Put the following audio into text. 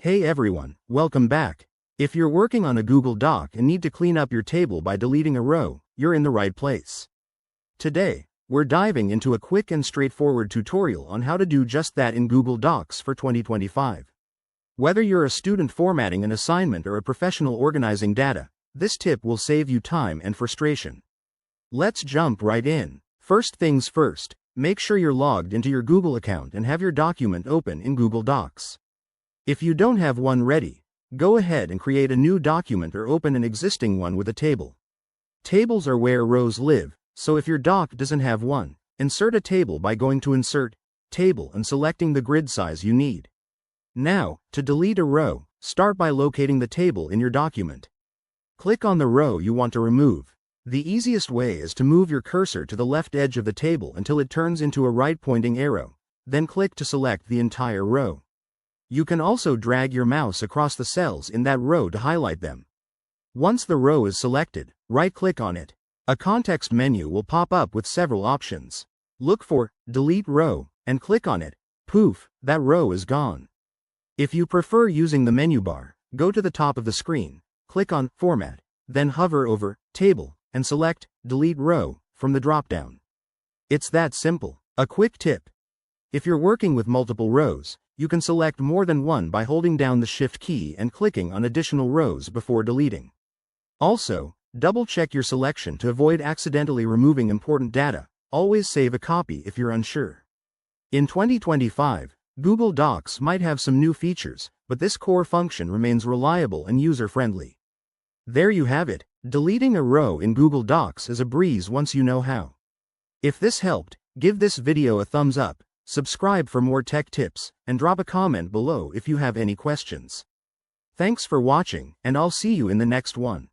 Hey everyone, welcome back. If you're working on a Google Doc and need to clean up your table by deleting a row, you're in the right place. Today, we're diving into a quick and straightforward tutorial on how to do just that in Google Docs for 2025. Whether you're a student formatting an assignment or a professional organizing data, this tip will save you time and frustration. Let's jump right in. First things first, make sure you're logged into your Google account and have your document open in Google Docs. If you don't have one ready, go ahead and create a new document or open an existing one with a table. Tables are where rows live, so if your doc doesn't have one, insert a table by going to Insert, Table and selecting the grid size you need. Now, to delete a row, start by locating the table in your document. Click on the row you want to remove. The easiest way is to move your cursor to the left edge of the table until it turns into a right-pointing arrow, then click to select the entire row. You can also drag your mouse across the cells in that row to highlight them. Once the row is selected, right-click on it. A context menu will pop up with several options. Look for Delete Row and click on it. Poof, that row is gone. If you prefer using the menu bar, go to the top of the screen, click on Format, then hover over Table and select Delete Row from the drop-down. It's that simple. A quick tip: if you're working with multiple rows, you can select more than one by holding down the Shift key and clicking on additional rows before deleting. Also, double-check your selection to avoid accidentally removing important data. Always save a copy if you're unsure. In 2025, Google Docs might have some new features, but this core function remains reliable and user-friendly. There you have it. Deleting a row in Google Docs is a breeze once you know how. If this helped, give this video a thumbs up, subscribe for more tech tips, and drop a comment below if you have any questions. Thanks for watching, and I'll see you in the next one.